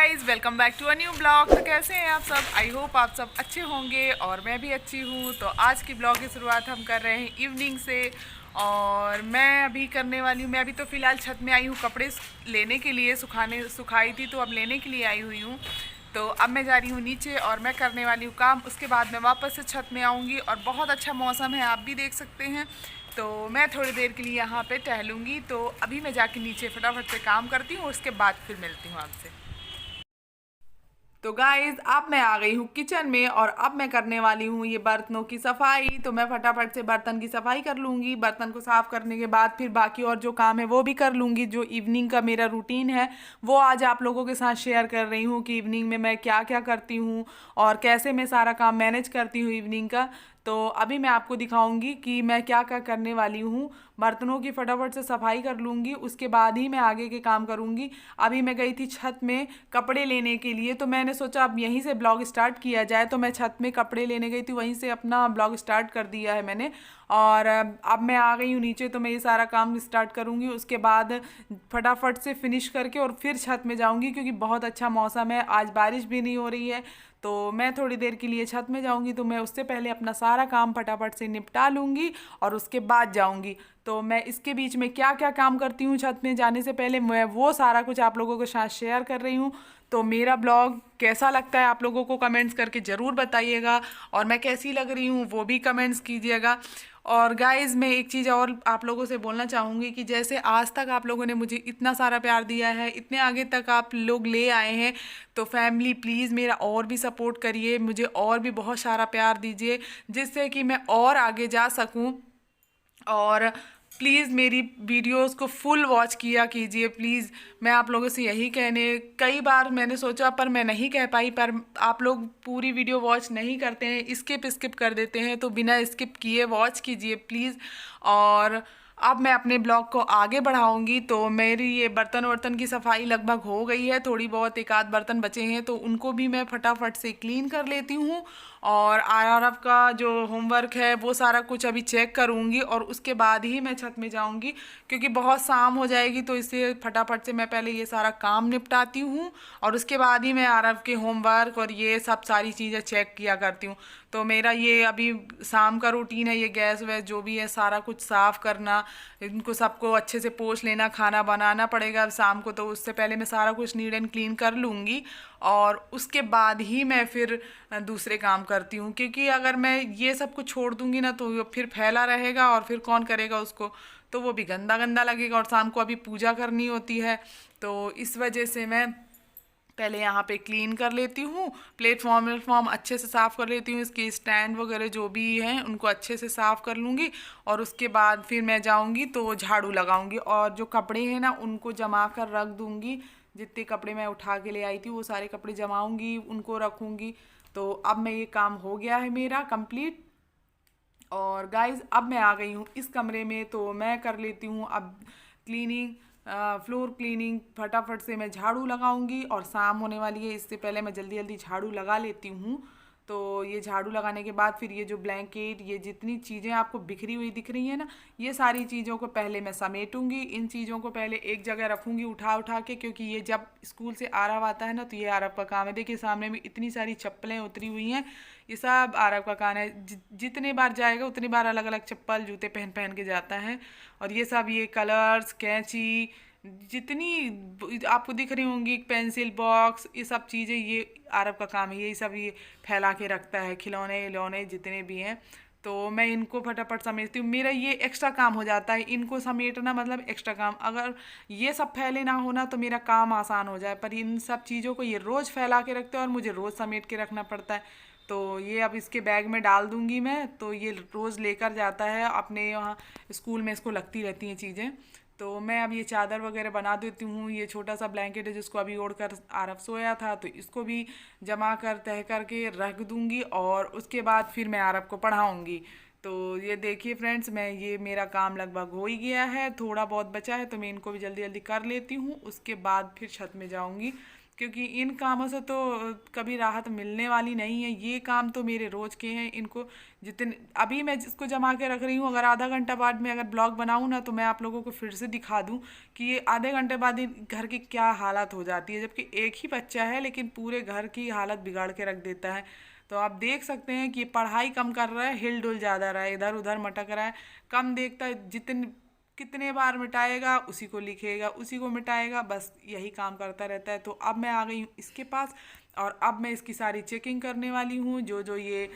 Guys, welcome back to a new blog. तो कैसे हैं आप सब? आई होप आप सब अच्छे होंगे और मैं भी अच्छी हूँ। तो आज की ब्लॉग की शुरुआत हम कर रहे हैं इवनिंग से। और मैं अभी करने वाली हूँ, मैं अभी तो फ़िलहाल छत में आई हूँ कपड़े लेने के लिए, सुखाई थी तो अब लेने के लिए आई हुई हूँ। तो अब मैं जा रही हूँ नीचे और मैं करने वाली हूँ काम। उसके बाद मैं वापस से छत में आऊँगी और बहुत अच्छा मौसम है, आप भी देख सकते हैं। तो मैं थोड़ी देर के लिए यहाँ पे टहलूँगी। तो अभी मैं जाके नीचे फटाफट से काम करती हूँ, उसके बाद फिर मिलती हूँ आपसे। तो गाइज, अब मैं आ गई हूँ किचन में और अब मैं करने वाली हूँ ये बर्तनों की सफाई। तो मैं फटाफट से बर्तन की सफाई कर लूँगी। बर्तन को साफ़ करने के बाद फिर बाकी और जो काम है वो भी कर लूँगी। जो इवनिंग का मेरा रूटीन है वो आज आप लोगों के साथ शेयर कर रही हूँ कि इवनिंग में मैं क्या क्या करती हूँ और कैसे मैं सारा काम मैनेज करती हूँ इवनिंग का। तो अभी मैं आपको दिखाऊंगी कि मैं क्या क्या करने वाली हूँ। बर्तनों की फटाफट से सफाई कर लूँगी, उसके बाद ही मैं आगे के काम करूँगी। अभी मैं गई थी छत में कपड़े लेने के लिए, तो मैंने सोचा अब यहीं से ब्लॉग स्टार्ट किया जाए। तो मैं छत में कपड़े लेने गई थी, वहीं से अपना ब्लॉग स्टार्ट कर दिया है मैंने। और अब मैं आ गई हूँ नीचे, तो मैं ये सारा काम स्टार्ट करूँगी। उसके बाद फटाफट से फिनिश करके और फिर छत में जाऊँगी, क्योंकि बहुत अच्छा मौसम है, आज बारिश भी नहीं हो रही है। तो मैं थोड़ी देर के लिए छत में जाऊंगी, तो मैं उससे पहले अपना सारा काम फटाफट से निपटा लूँगी और उसके बाद जाऊंगी। तो मैं इसके बीच में क्या क्या काम करती हूँ छत में जाने से पहले, मैं वो सारा कुछ आप लोगों के साथ शेयर कर रही हूँ। तो मेरा ब्लॉग कैसा लगता है आप लोगों को कमेंट्स करके ज़रूर बताइएगा, और मैं कैसी लग रही हूँ वो भी कमेंट्स कीजिएगा। और गाइज़, मैं एक चीज़ और आप लोगों से बोलना चाहूँगी कि जैसे आज तक आप लोगों ने मुझे इतना सारा प्यार दिया है, इतने आगे तक आप लोग ले आए हैं, तो फैमिली प्लीज़ मेरा और भी सपोर्ट करिए, मुझे और भी बहुत सारा प्यार दीजिए, जिससे कि मैं और आगे जा सकूँ। और प्लीज़ मेरी वीडियोस को फुल वॉच किया कीजिए प्लीज़। मैं आप लोगों से यही कहने, कई बार मैंने सोचा पर मैं नहीं कह पाई, पर आप लोग पूरी वीडियो वॉच नहीं करते हैं, स्किप स्किप कर देते हैं। तो बिना स्किप किए वॉच कीजिए प्लीज़। और अब मैं अपने ब्लॉग को आगे बढ़ाऊंगी। तो मेरी ये बर्तन वर्तन की सफाई लगभग हो गई है, थोड़ी बहुत एक आध बर्तन बचे हैं तो उनको भी मैं फटाफट से क्लीन कर लेती हूँ। और आरआरएफ का जो होमवर्क है वो सारा कुछ अभी चेक करूँगी और उसके बाद ही मैं छत में जाऊँगी, क्योंकि बहुत शाम हो जाएगी। तो इससे फटाफट से मैं पहले ये सारा काम निपटाती हूँ और उसके बाद ही मैं आरआरएफ के होमवर्क और ये सब सारी चीज़ें चेक किया करती हूँ। तो मेरा ये अभी शाम का रूटीन है, ये गैस वैस जो भी है सारा कुछ साफ़ करना, इनको सबको अच्छे से पोंछ लेना, खाना बनाना पड़ेगा अब शाम को, तो उससे पहले मैं सारा कुछ नीट एंड क्लीन कर लूँगी और उसके बाद ही मैं फिर दूसरे काम करती हूँ। क्योंकि अगर मैं ये सब कुछ छोड़ दूँगी ना तो फिर फैला रहेगा और फिर कौन करेगा उसको, तो वो भी गंदा गंदा लगेगा। और शाम को अभी पूजा करनी होती है, तो इस वजह से मैं पहले यहाँ पे क्लीन कर लेती हूँ, प्लेटफॉर्म वेटफॉर्म अच्छे से साफ़ कर लेती हूँ, इसके स्टैंड वगैरह जो भी हैं उनको अच्छे से साफ़ कर लूँगी। और उसके बाद फिर मैं जाऊँगी तो झाड़ू लगाऊँगी और जो कपड़े हैं ना उनको जमा कर रख दूँगी। जितने कपड़े मैं उठा के ले आई थी वो सारे कपड़े जमाऊँगी, उनको रखूँगी। तो अब मैं ये काम हो गया है मेरा कंप्लीट। और गाइस, अब मैं आ गई हूँ इस कमरे में, तो मैं कर लेती हूँ अब क्लीनिंग, फ्लोर क्लीनिंग। फटाफट से मैं झाड़ू लगाऊंगी और शाम होने वाली है, इससे पहले मैं जल्दी जल्दी झाड़ू लगा लेती हूँ। तो ये झाड़ू लगाने के बाद फिर ये जो ब्लैंकेट, ये जितनी चीज़ें आपको बिखरी हुई दिख रही है ना, ये सारी चीज़ों को पहले मैं समेटूंगी। इन चीज़ों को पहले एक जगह रखूंगी उठा उठा के, क्योंकि ये जब स्कूल से आरव आता है ना तो ये आरव का काम है। देखिए सामने में इतनी सारी चप्पलें उतरी हुई हैं, ये सब आरव का काम है। जितने बार जाएगा उतनी बार अलग अलग चप्पल जूते पहन पहन के जाता है। और ये सब, ये कलर्स, कैंची, जितनी आपको दिख रही होंगी, पेंसिल बॉक्स, ये सब चीज़ें ये आरव का काम है, यही सब ये फैला के रखता है, खिलौने खिलौने जितने भी हैं। तो मैं इनको फटाफट समेटती हूँ, मेरा ये एक्स्ट्रा काम हो जाता है, इनको समेटना मतलब एक्स्ट्रा काम। अगर ये सब फैले ना होना तो मेरा काम आसान हो जाए, पर इन सब चीज़ों को ये रोज़ फैला के रखते हैं और मुझे रोज़ समेट के रखना पड़ता है। तो ये अब इसके बैग में डाल दूँगी मैं, तो ये रोज़ लेकर जाता है अपने यहाँ स्कूल में, इसको लगती रहती हैं चीज़ें। तो मैं अब ये चादर वगैरह बना देती हूँ। ये छोटा सा ब्लैंकेट है जिसको अभी ओढ़ कर आरव सोया था, तो इसको भी जमा कर तह करके रख दूँगी और उसके बाद फिर मैं आरव को पढ़ाऊँगी। तो ये देखिए फ्रेंड्स, मैं ये मेरा काम लगभग हो ही गया है, थोड़ा बहुत बचा है तो मैं इनको भी जल्दी जल्दी कर लेती हूँ। उसके बाद फिर छत में जाऊँगी, क्योंकि इन कामों से तो कभी राहत मिलने वाली नहीं है। ये काम तो मेरे रोज़ के हैं। इनको जितने अभी मैं जिसको जमा के रख रही हूँ, अगर आधा घंटा बाद में अगर ब्लॉग बनाऊँ ना, तो मैं आप लोगों को फिर से दिखा दूँ कि ये आधे घंटे बाद घर की क्या हालत हो जाती है। जबकि एक ही बच्चा है लेकिन पूरे घर की हालत बिगाड़ के रख देता है। तो आप देख सकते हैं कि पढ़ाई कम कर रहा है, हिल डुल ज़्यादा रहा है, इधर उधर मटक रहा है, कम देखता है। जितने कितने बार मिटाएगा, उसी को लिखेगा, उसी को मिटाएगा, बस यही काम करता रहता है। तो अब मैं आ गई हूँ इसके पास और अब मैं इसकी सारी चेकिंग करने वाली हूँ। जो जो ये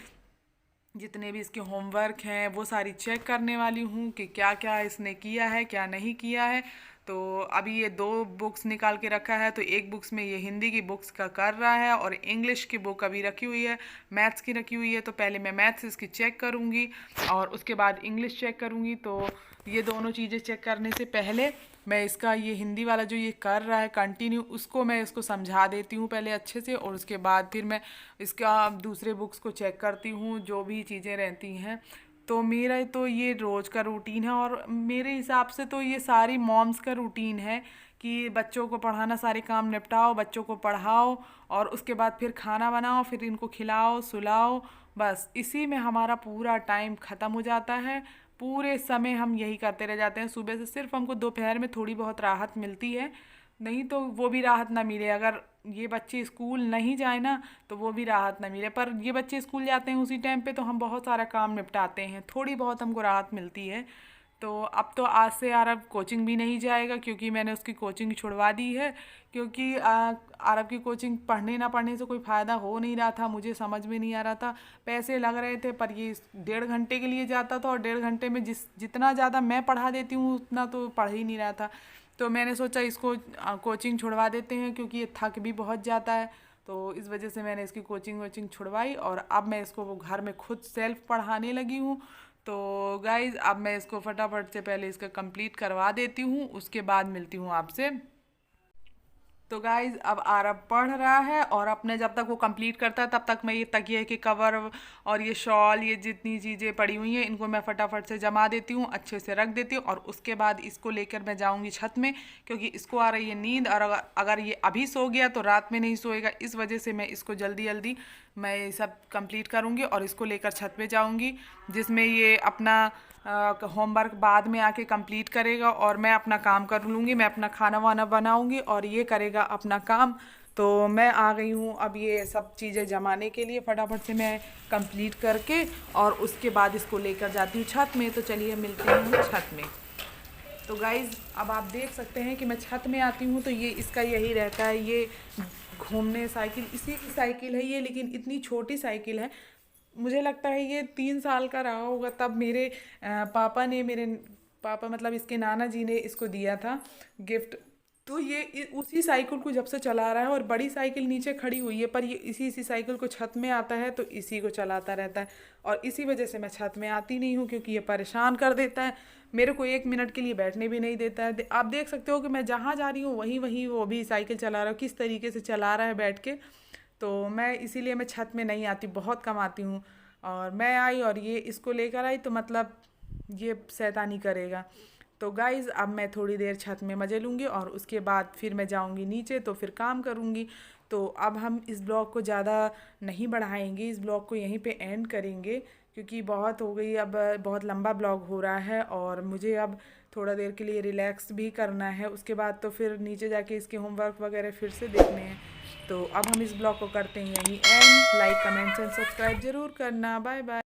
जितने भी इसके होमवर्क हैं वो सारी चेक करने वाली हूँ कि क्या क्या इसने किया है, क्या नहीं किया है। तो अभी ये 2 बुक्स निकाल के रखा है। तो एक बुक्स में ये हिंदी की बुक्स का कर रहा है और इंग्लिश की बुक अभी रखी हुई है, मैथ्स की रखी हुई है। तो पहले मैं मैथ्स इसकी चेक करूँगी और उसके बाद इंग्लिश चेक करूँगी। तो ये दोनों चीज़ें चेक करने से पहले मैं इसका ये हिंदी वाला जो ये कर रहा है कंटिन्यू, उसको मैं इसको समझा देती हूँ पहले अच्छे से, और उसके बाद फिर मैं इसका दूसरे बुक्स को चेक करती हूँ जो भी चीज़ें रहती हैं। तो मेरा तो ये रोज़ का रूटीन है और मेरे हिसाब से तो ये सारी मॉम्स का रूटीन है कि बच्चों को पढ़ाना, सारे काम निपटाओ, बच्चों को पढ़ाओ और उसके बाद फिर खाना बनाओ, फिर इनको खिलाओ, सुलाओ। बस इसी में हमारा पूरा टाइम ख़त्म हो जाता है। पूरे समय हम यही करते रह जाते हैं। सुबह से सिर्फ हमको दोपहर में थोड़ी बहुत राहत मिलती है, नहीं तो वो भी राहत ना मिले। अगर ये बच्चे स्कूल नहीं जाए ना तो वो भी राहत ना मिले, पर ये बच्चे स्कूल जाते हैं उसी टाइम पे तो हम बहुत सारा काम निपटाते हैं, थोड़ी बहुत हमको राहत मिलती है। तो अब तो आज से आरब कोचिंग भी नहीं जाएगा क्योंकि मैंने उसकी कोचिंग छुड़वा दी है। क्योंकि आरब की कोचिंग पढ़ने ना पढ़ने से कोई फ़ायदा हो नहीं रहा था, मुझे समझ में नहीं आ रहा था। पैसे लग रहे थे पर ये 1.5 घंटे के लिए जाता था और 1.5 घंटे में जितना ज़्यादा मैं पढ़ा देती हूँ उतना तो पढ़ ही नहीं रहा था। तो मैंने सोचा इसको कोचिंग छुड़वा देते हैं क्योंकि ये थक भी बहुत जाता है। तो इस वजह से मैंने इसकी कोचिंग छुड़वाई और अब मैं इसको वो घर में खुद सेल्फ पढ़ाने लगी हूँ। तो गाइज़ अब मैं इसको फटाफट से पहले इसका कंप्लीट करवा देती हूँ, उसके बाद मिलती हूँ आपसे। तो गाइज़ अब आरब पढ़ रहा है और अपने जब तक वो कंप्लीट करता है तब तक मैं ये तकिए के कवर और ये शॉल, ये जितनी चीज़ें पड़ी हुई हैं इनको मैं फटाफट से जमा देती हूँ, अच्छे से रख देती हूँ और उसके बाद इसको लेकर मैं जाऊँगी छत में क्योंकि इसको आ रही है नींद। और अगर ये अभी सो गया तो रात में नहीं सोएगा, इस वजह से मैं इसको जल्दी जल्दी मैं ये सब कंप्लीट करूँगी और इसको लेकर छत पे जाऊँगी, जिसमें ये अपना होमवर्क बाद में आके कंप्लीट करेगा और मैं अपना काम कर लूँगी। मैं अपना खाना वाना बनाऊँगी और ये करेगा अपना काम। तो मैं आ गई हूँ अब ये सब चीज़ें जमाने के लिए, फटाफट से मैं कंप्लीट करके और उसके बाद इसको लेकर जाती हूँ छत में। तो चलिए मिलती हूँ छत में। तो गाइज़ अब आप देख सकते हैं कि मैं छत में आती हूँ तो ये इसका यही रहता है, ये घूमने साइकिल, इसी की साइकिल है ये, लेकिन इतनी छोटी साइकिल है। मुझे लगता है ये 3 साल का रहा होगा तब मेरे पापा मतलब इसके नाना जी ने इसको दिया था गिफ्ट। तो ये उसी साइकिल को जब से चला रहा है और बड़ी साइकिल नीचे खड़ी हुई है, पर ये इसी साइकिल को छत में आता है तो इसी को चलाता रहता है और इसी वजह से मैं छत में आती नहीं हूँ क्योंकि ये परेशान कर देता है। मेरे को 1 मिनट के लिए बैठने भी नहीं देता है। आप देख सकते हो कि मैं जहाँ जा रही हूँ वहीं वहीं वो भी साइकिल चला रहा है, किस तरीके से चला रहा है बैठ के। तो मैं इसीलिए मैं छत में नहीं आती, बहुत कम आती हूँ। और मैं आई और ये इसको लेकर आई तो मतलब ये शैतानी करेगा। तो गाइज़ अब मैं थोड़ी देर छत में मज़े लूँगी और उसके बाद फिर मैं जाऊँगी नीचे तो फिर काम करूँगी। तो अब हम इस ब्लॉग को ज़्यादा नहीं बढ़ाएंगे, इस ब्लॉग को यहीं पे एंड करेंगे क्योंकि बहुत हो गई, अब बहुत लंबा ब्लॉग हो रहा है और मुझे अब थोड़ा देर के लिए रिलैक्स भी करना है। उसके बाद तो फिर नीचे जाके इसके होमवर्क वगैरह फिर से देखने हैं। तो अब हम इस ब्लॉग को करते हैं यहीं end. Like comments and subscribe ज़रूर करना। Bye bye.